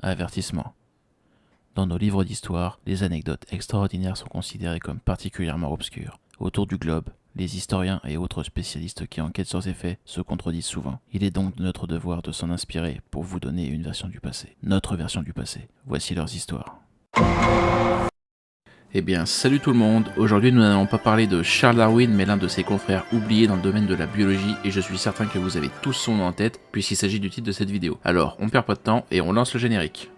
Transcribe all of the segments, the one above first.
Avertissement. Dans nos livres d'histoire, les anecdotes extraordinaires sont considérées comme particulièrement obscures. Autour du globe, les historiens et autres spécialistes qui enquêtent sur ces faits se contredisent souvent. Il est donc de notre devoir de s'en inspirer pour vous donner une version du passé. Notre version du passé. Voici leurs histoires. Eh bien, salut tout le monde. Aujourd'hui, nous n'allons pas parler de Charles Darwin, mais l'un de ses confrères oubliés dans le domaine de la biologie, et je suis certain que vous avez tous son nom en tête, puisqu'il s'agit du titre de cette vidéo. Alors, on perd pas de temps, et on lance le générique.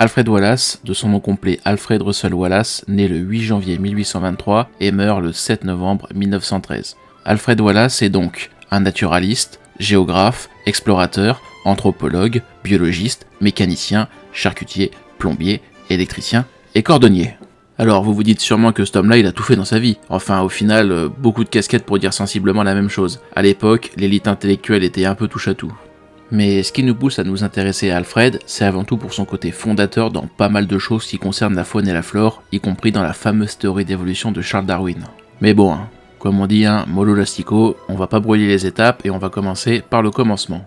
Alfred Wallace, de son nom complet Alfred Russel Wallace, naît le 8 janvier 1823 et meurt le 7 novembre 1913. Alfred Wallace est donc un naturaliste, géographe, explorateur, anthropologue, biologiste, mécanicien, charcutier, plombier, électricien et cordonnier. Alors vous vous dites sûrement que cet homme-là il a tout fait dans sa vie. Enfin au final, beaucoup de casquettes pour dire sensiblement la même chose. À l'époque, l'élite intellectuelle était un peu touche à tout. Mais ce qui nous pousse à nous intéresser à Alfred, c'est avant tout pour son côté fondateur dans pas mal de choses qui concernent la faune et la flore, y compris dans la fameuse théorie d'évolution de Charles Darwin. Mais bon, comme on dit, mollo lastico, on va pas brûler les étapes et on va commencer par le commencement.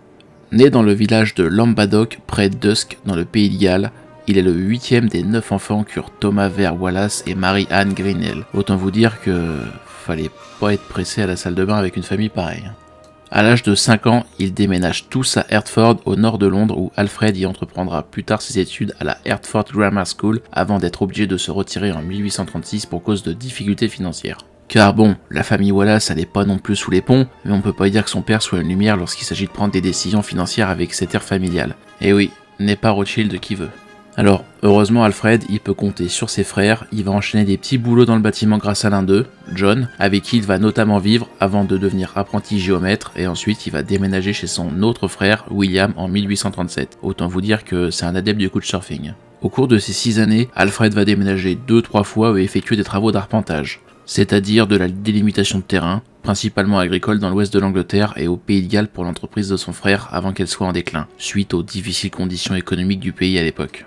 Né dans le village de Lambaddock, près d'Usk, dans le pays de Galles, il est le 8e des 9 enfants qu'eurent Thomas Vere Wallace et Mary-Anne Greenell. Autant vous dire que fallait pas être pressé à la salle de bain avec une famille pareille. À l'âge de 5 ans, ils déménagent tous à Hertford, au nord de Londres, où Alfred y entreprendra plus tard ses études à la Hertford Grammar School, avant d'être obligé de se retirer en 1836 pour cause de difficultés financières. Car bon, la famille Wallace allait pas non plus sous les ponts, mais on peut pas dire que son père soit une lumière lorsqu'il s'agit de prendre des décisions financières avec ses terres familiales. Et oui, n'est pas Rothschild qui veut. Alors, heureusement Alfred, il peut compter sur ses frères, il va enchaîner des petits boulots dans le bâtiment grâce à l'un d'eux, John, avec qui il va notamment vivre avant de devenir apprenti géomètre, et ensuite il va déménager chez son autre frère, William, en 1837. Autant vous dire que c'est un adepte du couchsurfing. Au cours de ces 6 années, Alfred va déménager 2-3 fois et effectuer des travaux d'arpentage, c'est-à-dire de la délimitation de terrain, principalement agricole dans l'ouest de l'Angleterre et au Pays de Galles pour l'entreprise de son frère avant qu'elle soit en déclin, suite aux difficiles conditions économiques du pays à l'époque.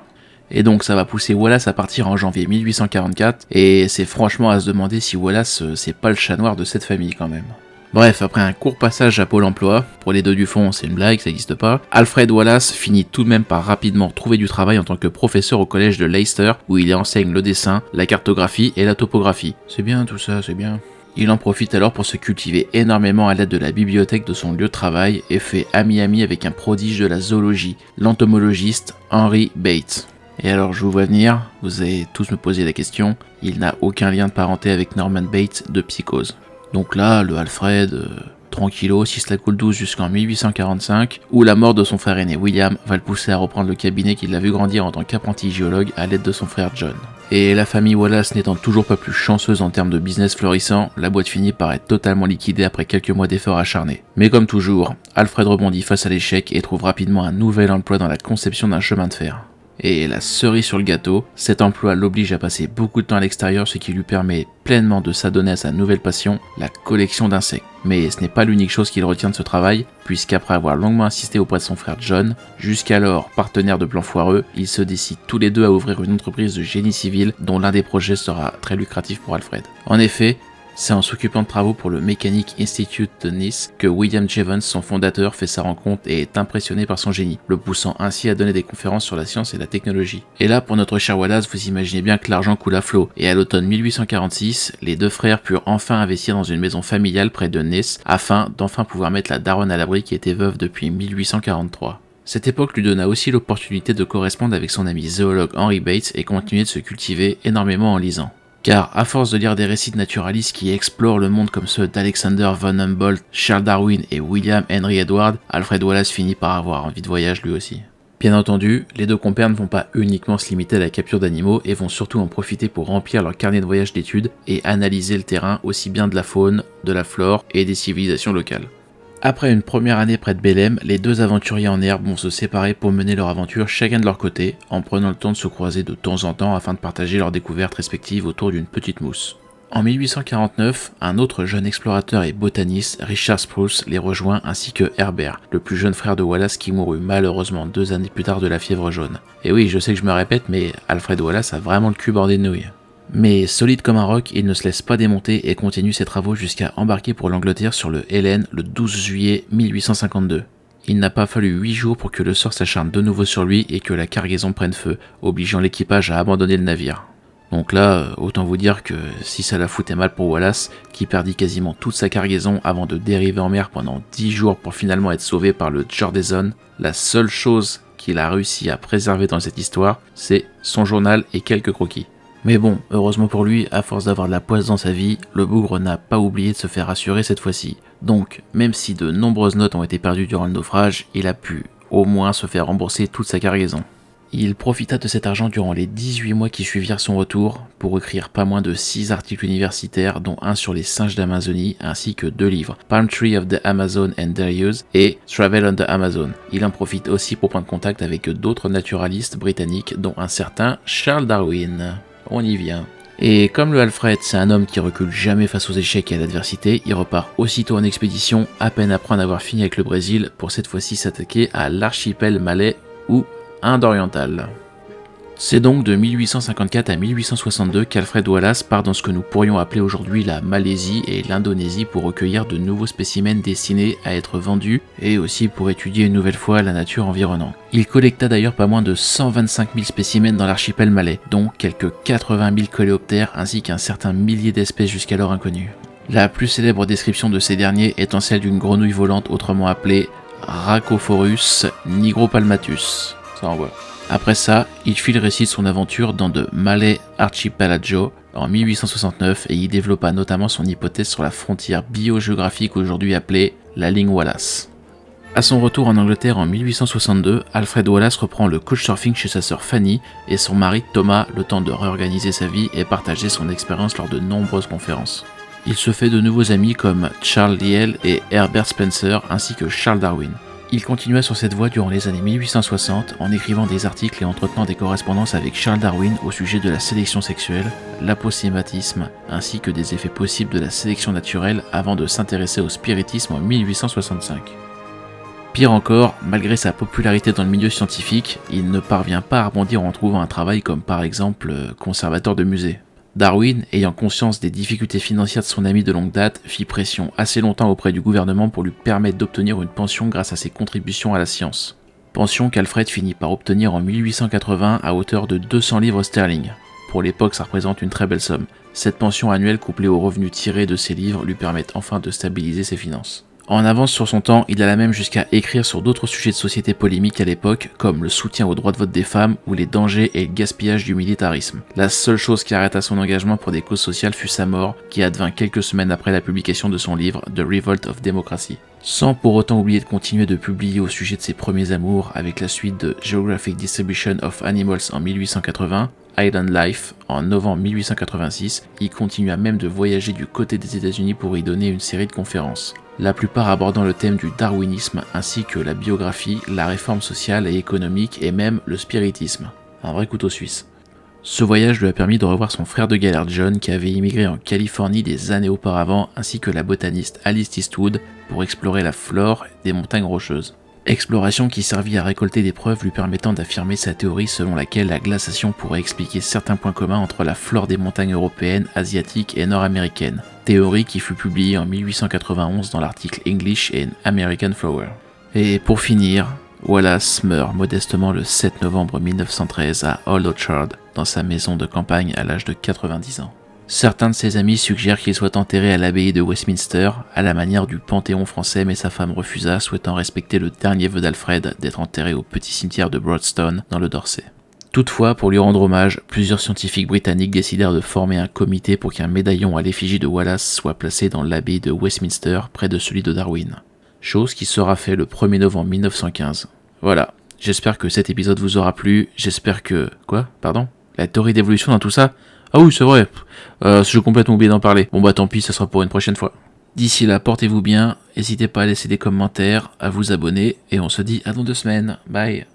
Et donc ça va pousser Wallace à partir en janvier 1844, et c'est franchement à se demander si Wallace c'est pas le chat noir de cette famille quand même. Bref, après un court passage à Pôle emploi, pour les deux du fond c'est une blague, ça n'existe pas, Alfred Wallace finit tout de même par rapidement trouver du travail en tant que professeur au collège de Leicester, où il enseigne le dessin, la cartographie et la topographie. C'est bien tout ça, c'est bien. Il en profite alors pour se cultiver énormément à l'aide de la bibliothèque de son lieu de travail et fait ami-ami avec un prodige de la zoologie, l'entomologiste Henry Bates. Et alors je vous vois venir, vous allez tous me poser la question, il n'a aucun lien de parenté avec Norman Bates de Psychose. Donc là, le Alfred, tranquillo, si cela coule douce jusqu'en 1845, où la mort de son frère aîné William va le pousser à reprendre le cabinet qu'il l'a vu grandir en tant qu'apprenti géologue à l'aide de son frère John. Et la famille Wallace n'étant toujours pas plus chanceuse en termes de business florissant, la boîte finit par être totalement liquidée après quelques mois d'efforts acharnés. Mais comme toujours, Alfred rebondit face à l'échec et trouve rapidement un nouvel emploi dans la conception d'un chemin de fer. Et la cerise sur le gâteau, cet emploi l'oblige à passer beaucoup de temps à l'extérieur, ce qui lui permet pleinement de s'adonner à sa nouvelle passion, la collection d'insectes. Mais ce n'est pas l'unique chose qu'il retient de ce travail, puisqu'après avoir longuement insisté auprès de son frère John, jusqu'alors partenaire de plans foireux, ils se décident tous les deux à ouvrir une entreprise de génie civil dont l'un des projets sera très lucratif pour Alfred. En effet, c'est en s'occupant de travaux pour le Mechanic Institute de Nice que William Jevons, son fondateur, fait sa rencontre et est impressionné par son génie, le poussant ainsi à donner des conférences sur la science et la technologie. Et là, pour notre cher Wallace, vous imaginez bien que l'argent coule à flot, et à l'automne 1846, les deux frères purent enfin investir dans une maison familiale près de Nice, afin d'enfin pouvoir mettre la daronne à l'abri qui était veuve depuis 1843. Cette époque lui donna aussi l'opportunité de correspondre avec son ami zoologue Henry Bates et continuer de se cultiver énormément en lisant. Car à force de lire des récits de naturalistes qui explorent le monde comme ceux d'Alexander von Humboldt, Charles Darwin et William Henry Edward, Alfred Wallace finit par avoir envie de voyage lui aussi. Bien entendu, les deux compères ne vont pas uniquement se limiter à la capture d'animaux et vont surtout en profiter pour remplir leur carnet de voyage d'études et analyser le terrain aussi bien de la faune, de la flore et des civilisations locales. Après une première année près de Belém, les deux aventuriers en herbe vont se séparer pour mener leur aventure chacun de leur côté, en prenant le temps de se croiser de temps en temps afin de partager leurs découvertes respectives autour d'une petite mousse. En 1849, un autre jeune explorateur et botaniste, Richard Spruce, les rejoint ainsi que Herbert, le plus jeune frère de Wallace qui mourut malheureusement 2 années plus tard de la fièvre jaune. Et oui, je sais que je me répète, mais Alfred Wallace a vraiment le cul bordé de nouilles. Mais solide comme un roc, il ne se laisse pas démonter et continue ses travaux jusqu'à embarquer pour l'Angleterre sur le Helen le 12 juillet 1852. Il n'a pas fallu 8 jours pour que le sort s'acharne de nouveau sur lui et que la cargaison prenne feu, obligeant l'équipage à abandonner le navire. Donc là, autant vous dire que si ça la foutait mal pour Wallace, qui perdit quasiment toute sa cargaison avant de dériver en mer pendant 10 jours pour finalement être sauvé par le Jordaison, la seule chose qu'il a réussi à préserver dans cette histoire, c'est son journal et quelques croquis. Mais bon, heureusement pour lui, à force d'avoir de la poisse dans sa vie, le bougre n'a pas oublié de se faire rassurer cette fois-ci. Donc, même si de nombreuses notes ont été perdues durant le naufrage, il a pu au moins se faire rembourser toute sa cargaison. Il profita de cet argent durant les 18 mois qui suivirent son retour pour écrire pas moins de 6 articles universitaires, dont un sur les singes d'Amazonie, ainsi que 2 livres, Palm Tree of the Amazon and Their Use et Travel on the Amazon. Il en profite aussi pour prendre contact avec d'autres naturalistes britanniques, dont un certain Charles Darwin. On y vient. Et comme le Alfred, c'est un homme qui recule jamais face aux échecs et à l'adversité, il repart aussitôt en expédition, à peine après en avoir fini avec le Brésil, pour cette fois-ci s'attaquer à l'archipel malais ou Inde orientale. C'est donc de 1854 à 1862 qu'Alfred Wallace part dans ce que nous pourrions appeler aujourd'hui la Malaisie et l'Indonésie pour recueillir de nouveaux spécimens destinés à être vendus et aussi pour étudier une nouvelle fois la nature environnante. Il collecta d'ailleurs pas moins de 125 000 spécimens dans l'archipel malais, dont quelques 80 000 coléoptères ainsi qu'un certain millier d'espèces jusqu'alors inconnues. La plus célèbre description de ces derniers étant celle d'une grenouille volante autrement appelée Rhacophorus nigropalmatus. Ça envoie. Après ça, il fit le récit de son aventure dans de Malay Archipelago en 1869 et y développa notamment son hypothèse sur la frontière biogéographique aujourd'hui appelée la ligne Wallace. À son retour en Angleterre en 1862, Alfred Wallace reprend le couchsurfing chez sa sœur Fanny et son mari Thomas, le temps de réorganiser sa vie et partager son expérience lors de nombreuses conférences. Il se fait de nouveaux amis comme Charles Lyell et Herbert Spencer ainsi que Charles Darwin. Il continua sur cette voie durant les années 1860 en écrivant des articles et entretenant des correspondances avec Charles Darwin au sujet de la sélection sexuelle, l'apocématisme ainsi que des effets possibles de la sélection naturelle avant de s'intéresser au spiritisme en 1865. Pire encore, malgré sa popularité dans le milieu scientifique, il ne parvient pas à rebondir en trouvant un travail comme par exemple conservateur de musée. Darwin, ayant conscience des difficultés financières de son ami de longue date, fit pression assez longtemps auprès du gouvernement pour lui permettre d'obtenir une pension grâce à ses contributions à la science. Pension qu'Alfred finit par obtenir en 1880 à hauteur de 200 livres sterling. Pour l'époque, ça représente une très belle somme. Cette pension annuelle couplée aux revenus tirés de ses livres lui permettent enfin de stabiliser ses finances. En avance sur son temps, il alla même jusqu'à écrire sur d'autres sujets de société polémiques à l'époque, comme le soutien au droit de vote des femmes ou les dangers et le gaspillage du militarisme. La seule chose qui arrêta son engagement pour des causes sociales fut sa mort, qui advint quelques semaines après la publication de son livre The Revolt of Democracy. Sans pour autant oublier de continuer de publier au sujet de ses premiers amours avec la suite de Geographic Distribution of Animals en 1880, Island Life en novembre 1886, il continua même de voyager du côté des États-Unis pour y donner une série de conférences. La plupart abordant le thème du darwinisme ainsi que la biographie, la réforme sociale et économique et même le spiritisme. Un vrai couteau suisse. Ce voyage lui a permis de revoir son frère de galère John qui avait immigré en Californie des années auparavant ainsi que la botaniste Alice Eastwood pour explorer la flore des montagnes rocheuses. Exploration qui servit à récolter des preuves lui permettant d'affirmer sa théorie selon laquelle la glaciation pourrait expliquer certains points communs entre la flore des montagnes européennes, asiatiques et nord-américaines. Théorie qui fut publiée en 1891 dans l'article English and American Flower. Et pour finir, Wallace meurt modestement le 7 novembre 1913 à Old Orchard, dans sa maison de campagne à l'âge de 90 ans. Certains de ses amis suggèrent qu'il soit enterré à l'abbaye de Westminster, à la manière du Panthéon français, mais sa femme refusa, souhaitant respecter le dernier vœu d'Alfred d'être enterré au petit cimetière de Broadstone, dans le Dorset. Toutefois, pour lui rendre hommage, plusieurs scientifiques britanniques décidèrent de former un comité pour qu'un médaillon à l'effigie de Wallace soit placé dans l'abbaye de Westminster, près de celui de Darwin. Chose qui sera fait le 1er novembre 1915. Voilà, j'espère que cet épisode vous aura plu, j'espère que... Quoi ? Pardon ? La théorie d'évolution dans tout ça ? Ah oui, c'est vrai, j'ai complètement oublié d'en parler. Bon bah tant pis, ça sera pour une prochaine fois. D'ici là, portez-vous bien, n'hésitez pas à laisser des commentaires, à vous abonner, et on se dit à dans 2 semaines. Bye.